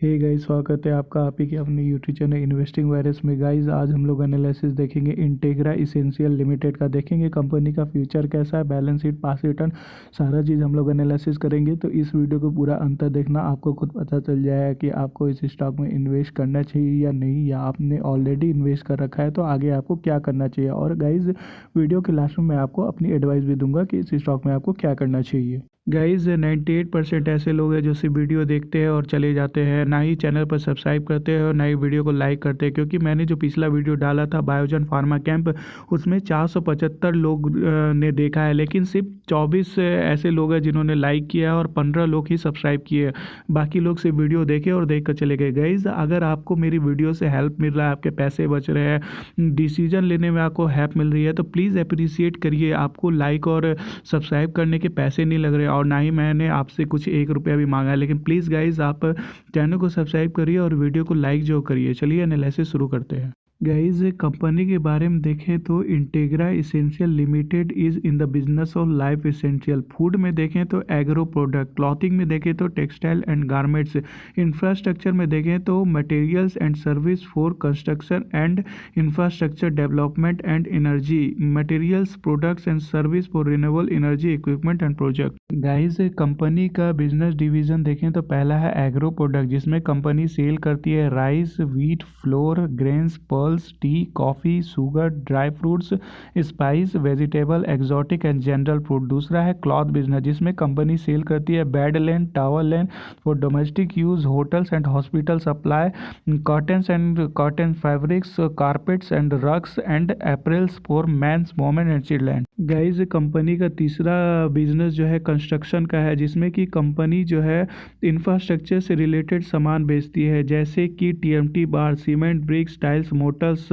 Hey guys, स्वागत है आपका आप ही के अपने यूट्यूब चैनल इन्वेस्टिंग वायरस में। गाइस आज हम लोग एनालिसिस देखेंगे इंटेग्रा एसेंशियल लिमिटेड का। देखेंगे कंपनी का फ्यूचर कैसा है, बैलेंस शीट, पास रिटर्न, सारा चीज़ हम लोग एनालिसिस करेंगे। तो इस वीडियो को पूरा अंत तक देखना, आपको खुद पता चल जाएगा कि आपको इस स्टॉक में इन्वेस्ट करना चाहिए या नहीं, या आपने ऑलरेडी इन्वेस्ट कर रखा है तो आगे आपको क्या करना चाहिए। और गाइज वीडियो के लास्ट में मैं आपको अपनी एडवाइस भी दूंगा कि इस स्टॉक में आपको क्या करना चाहिए। गाइज 98% ऐसे लोग हैं जो सिर्फ वीडियो देखते हैं और चले जाते हैं, ना ही चैनल पर सब्सक्राइब करते हैं और ना ही वीडियो को लाइक करते हैं। क्योंकि मैंने जो पिछला वीडियो डाला था बायोजन फार्मा कैंप, उसमें 475 लोग ने देखा है, लेकिन सिर्फ 24 ऐसे लोग हैं जिन्होंने लाइक किया और 15 लोग ही सब्सक्राइब किए। बाकी लोग सिर्फ वीडियो देखे और देख कर चले गए। गाइज अगर आपको मेरी वीडियो से हेल्प मिल रहा है, आपके पैसे बच रहे हैं, डिसीजन लेने में आपको हेल्प मिल रही है, तो प्लीज़ अप्रिशिएट करिए। आपको लाइक और सब्सक्राइब करने के पैसे नहीं लग रहे और ना ही मैंने आपसे कुछ 1 रुपया भी मांगा है। लेकिन प्लीज़ गाइज आप चैनल को सब्सक्राइब करिए और वीडियो को लाइक जो करिए। चलिए एनालिसिस शुरू करते हैं। गाइज कंपनी के बारे में देखें तो integra essential limited is in the business of life essential. Food में देखें तो एग्रो प्रोडक्ट, क्लॉथिंग में देखें तो टेक्सटाइल एंड गारमेंट्स, इंफ्रास्ट्रक्चर में देखें तो materials and service for construction and infrastructure development and energy, materials products and service for renewable energy equipment and project. Guys company का बिजनेस डिवीजन देखें तो पहला है एग्रो प्रोडक्ट, जिसमें कंपनी सेल करती है rice, wheat, floor, grains, T, coffee, sugar, dry fruits, spice, vegetable, exotic and general fruit. दूसरा है क्लॉथ बिजनेस, जिसमें कंपनी सेल करती है bed land, towel land for domestic use, hotels and hospital supply, cottons and cotton fabrics, carpets and rugs and apparels for men's, women and children. Guys company का तीसरा business जो है construction का है, जिसमें कि कंपनी जो है इंफ्रास्ट्रक्चर से रिलेटेड सामान बेचती है, जैसे कि TMT bar, cement, bricks, tiles, motors,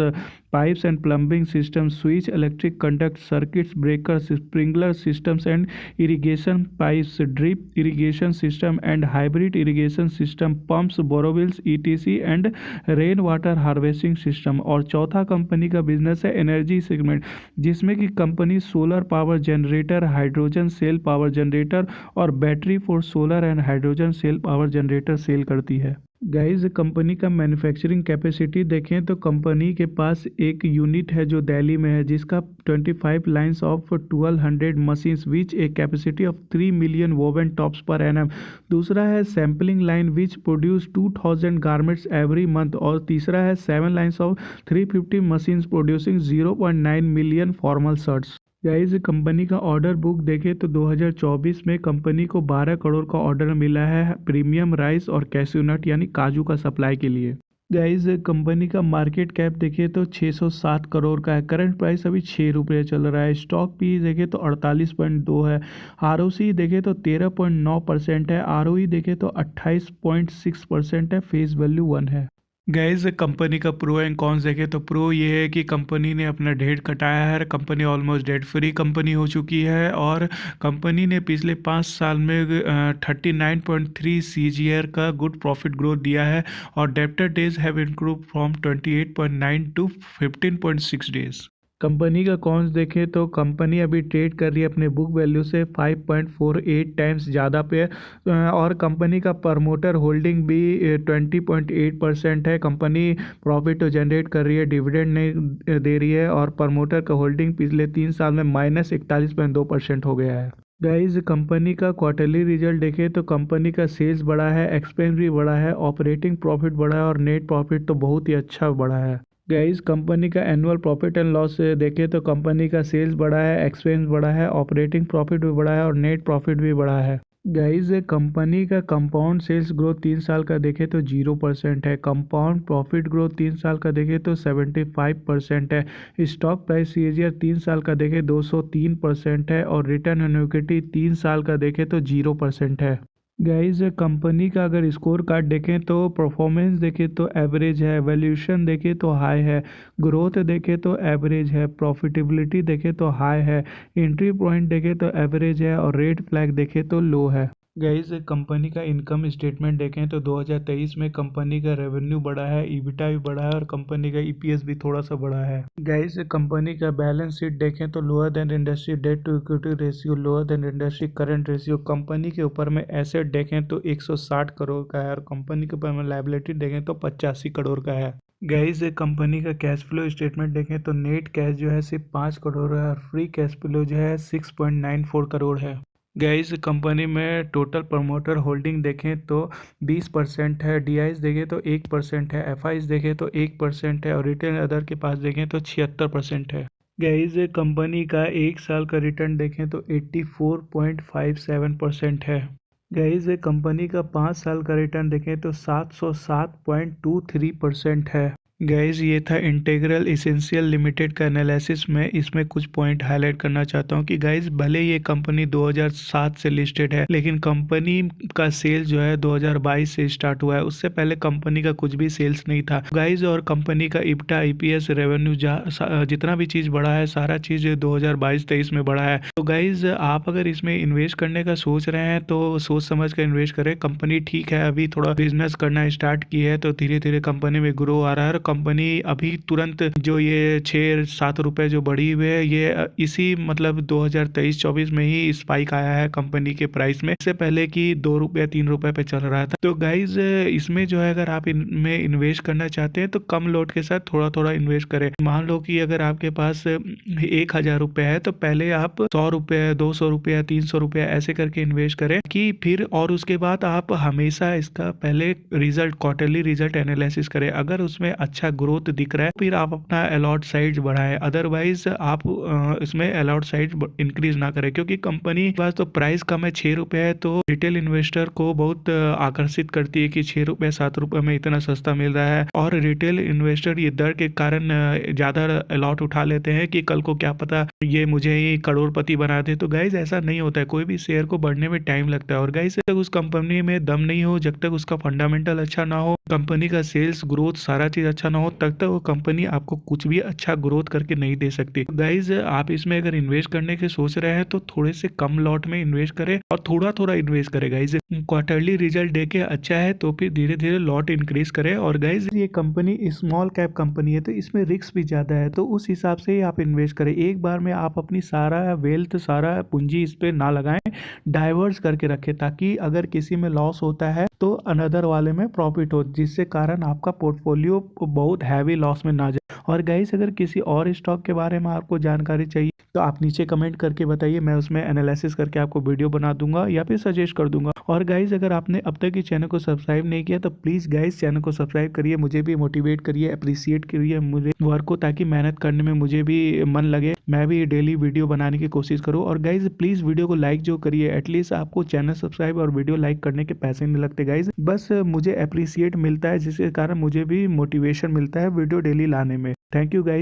pipes and plumbing system, switch, electric conduct, circuits, breakers, sprinkler systems and irrigation pipes, drip irrigation system and hybrid irrigation system, pumps, borewells, ETC and rain water harvesting system. और चौथा company का business है energy segment, जिसमें कि company solar power generator, hydrogen cell power generator और battery for solar and hydrogen cell power generator sell करती है। Guys company का मैन्युफैक्चरिंग कैपेसिटी देखें तो कंपनी के पास एक यूनिट है जो दिल्ली में है, जिसका 25 lines of 1200 machines which a capacity of 3 million woven tops per annum. दूसरा है sampling line which produce 2000 garments every month. और तीसरा है 7 lines of 350 machines producing 0.9 million formal shirts. Guys company का ऑर्डर बुक देखें तो 2024 में कंपनी को 12 करोड़ का ऑर्डर मिला है प्रीमियम राइस और कैश्यूनट यानी काजू का सप्लाई के लिए। गाइज कंपनी का मार्केट कैप देखें तो 607 करोड़ का है। करंट प्राइस अभी 6 रुपये चल रहा है। स्टॉक पी देखें तो 48.2 है। आरओसी देखें तो 13.9% है। आरओई देखें तो 28.6% है। फेस वैल्यू 1 है। गाइज कंपनी का प्रो एंड कॉन्स देखें तो प्रो ये है कि कंपनी ने अपना डेट कटाया है, company almost debt free company हो चुकी है और कंपनी ने पिछले 5 साल में 39.3 CAGR का गुड प्रॉफिट ग्रोथ दिया है और debtor days have improve from 28.9 to 15.6 days. Company का कॉन्स देखें तो कंपनी अभी ट्रेड कर रही है अपने बुक वैल्यू से 5.48 टाइम्स ज़्यादा पे और कंपनी का प्रमोटर होल्डिंग भी 20.8% है। कंपनी प्रॉफिट जनरेट कर रही है, डिविडेंड नहीं दे रही है और प्रमोटर का होल्डिंग पिछले 3 साल में -41.2% हो गया है। गाइज कंपनी का क्वार्टरली रिजल्ट देखें तो कंपनी का सेल्स बढ़ा है, एक्सपेंस भी बढ़ा है, ऑपरेटिंग प्रॉफिट बढ़ा है और नेट प्रॉफिट तो बहुत ही अच्छा बढ़ा है। गाइज कंपनी का एनुअल प्रॉफिट एंड लॉस देखें तो कंपनी का सेल्स बढ़ा है, एक्सपेंस बढ़ा है, ऑपरेटिंग प्रॉफिट भी बढ़ा है और नेट प्रॉफिट भी बढ़ा है। गाइज कंपनी का कंपाउंड सेल्स ग्रोथ 3 साल का देखें तो 0% है। कंपाउंड प्रॉफिट ग्रोथ 3 साल का देखें तो 75% है। स्टॉक प्राइस CAGR 3 साल का देखें 203% है और रिटर्न ऑन इक्विटी 3 साल का देखें तो 0% है। गाइज कंपनी का अगर स्कोर कार्ड देखें तो परफॉर्मेंस देखें तो एवरेज है, वैल्यूएशन देखें तो हाई है, ग्रोथ देखें तो एवरेज है, प्रॉफिटेबिलिटी देखें तो हाई है, एंट्री पॉइंट देखें तो एवरेज है और रेड फ्लैग देखें तो लो है। गाइस कंपनी का इनकम स्टेटमेंट देखें तो 2023 में कंपनी का रेवेन्यू बढ़ा है, ईबिटा भी बढ़ा है और कंपनी का ईपीएस भी थोड़ा सा बढ़ा है। गाइस कंपनी का बैलेंस शीट देखें तो lower than industry debt to equity ratio, lower than industry current ratio. Company के ऊपर में एसेट देखें तो 160 करोड़ का है और कंपनी के ऊपर में लायबिलिटी देखें तो 85 करोड़ का है। गाइस कंपनी का कैश फ्लो स्टेटमेंट देखें तो नेट कैश जो है सिर्फ 5 करोड़ है और फ्री कैश फ्लो जो है 6.94 करोड़ है। गाइस कंपनी में टोटल प्रमोटर होल्डिंग देखें तो 20% है, डीआईस देखें तो 1% है, एफआईस देखें तो 1% है और रिटेल अदर के पास देखें तो 76% है। गाइस कंपनी का एक साल का रिटर्न देखें तो 84.57% है। गाइस कंपनी का 5 साल का रिटर्न देखें तो 707.23% है। गाइस ये था इंटीग्रल इसेंशियल लिमिटेड का एनालिसिस। में इसमें कुछ पॉइंट हाईलाइट करना चाहता हूँ कि गाइस भले ये कंपनी 2007 से लिस्टेड है, लेकिन कंपनी का सेल्स जो है 2022 से स्टार्ट हुआ है। उससे पहले कंपनी का कुछ भी सेल्स नहीं था गाइस। और कंपनी का इब्टा, ईपीएस, रेवेन्यू जितना भी चीज़ बढ़ा है सारा चीज़ 2022-23 में बढ़ा है। तो गाइस आप अगर इसमें इन्वेस्ट करने का सोच रहे हैं तो सोच समझ कर इन्वेस्ट करें। कंपनी ठीक है, अभी थोड़ा बिजनेस करना स्टार्ट की है तो धीरे धीरे कंपनी में ग्रो आ रहा है। कंपनी अभी तुरंत जो ये 6-7 रुपए जो बढ़ी हुई है, ये इसी मतलब 2023-24 में ही स्पाइक आया है कंपनी के प्राइस में। इससे पहले कि 2 रुपये 3 रुपए पे चल रहा था। तो गाइज इसमें जो है अगर आप इनमें इन्वेस्ट करना चाहते हैं तो कम लोड के साथ थोड़ा थोड़ा इन्वेस्ट करें। मान लो कि अगर आपके पास 1,000 रुपए है तो पहले आप 100 रुपये, 200 रुपया, 300 रुपया ऐसे करके इन्वेस्ट करें कि फिर और उसके बाद आप हमेशा इसका पहले रिजल्ट, क्वार्टरली रिजल्ट एनालिसिस करें। अगर उसमें अच्छा ग्रोथ दिख रहा है फिर आप अपना अलॉट साइज बढ़ाएं, अदरवाइज आप इसमें अलॉट साइज इंक्रीज ना करें। क्योंकि कंपनी के पास तो प्राइस कम है, 6 रुपए है, तो रिटेल इन्वेस्टर को बहुत आकर्षित करती है कि 6 रुपए 7 रुपए में इतना सस्ता मिल रहा है। और रिटेल इन्वेस्टर ये डर के कारण ज्यादा अलॉट उठा लेते हैं कि कल को क्या पता ये मुझे ही करोड़पति बना दे। तो गाइज ऐसा नहीं होता है, कोई भी शेयर को बढ़ने में टाइम लगता है। और गाइज जब तक उस कंपनी में दम नहीं हो, जब तक उसका फंडामेंटल अच्छा ना हो, कंपनी का सेल्स ग्रोथ सारा चीज अच्छा ना हो, तब तक वो कंपनी आपको कुछ भी अच्छा ग्रोथ करके नहीं दे सकती। गाइज आप इसमें अगर इन्वेस्ट करने के सोच रहे हैं तो थोड़े से कम लॉट में इन्वेस्ट करें और थोड़ा थोड़ा इन्वेस्ट करें। गाइज क्वार्टरली रिजल्ट देके अच्छा है तो फिर धीरे धीरे लॉट इंक्रीज करें। और गाइज ये कंपनी स्मॉल कैप कंपनी है तो इसमें रिस्क भी ज्यादा है, तो उस हिसाब से ही आप इन्वेस्ट करें। एक बार में आप अपनी सारा वेल्थ, सारा पूंजी इस पे ना लगाएं, डाइवर्स करके रखें ताकि अगर किसी में लॉस होता है तो अनदर वाले में प्रॉफिट हो, जिससे कारण आपका पोर्टफोलियो बहुत हैवी लॉस में ना जाए। और गाइस अगर किसी और स्टॉक के बारे में आपको जानकारी चाहिए तो आप नीचे कमेंट करके बताइए, मैं उसमें एनालिसिस करके आपको वीडियो बना दूंगा या फिर सजेस्ट कर दूंगा। और गाइस अगर आपने अब तक इस चैनल को सब्सक्राइब नहीं किया तो प्लीज गाइस चैनल को सब्सक्राइब करिए, मुझे भी मोटिवेट करिए, अप्रिशिएट करिए मुझे वर्क को, ताकि मेहनत करने में मुझे भी मन लगे, मैं भी डेली वीडियो बनाने की कोशिश करूँ। और गाइज प्लीज वीडियो को लाइक जो करिए, एटलीस्ट आपको चैनल सब्सक्राइब और वीडियो लाइक करने के पैसे नहीं लगते गाइज, बस मुझे अप्रिशिएट मिलता है जिसके कारण मुझे भी मोटिवेशन मिलता है वीडियो डेली लाने में। Thank you guys.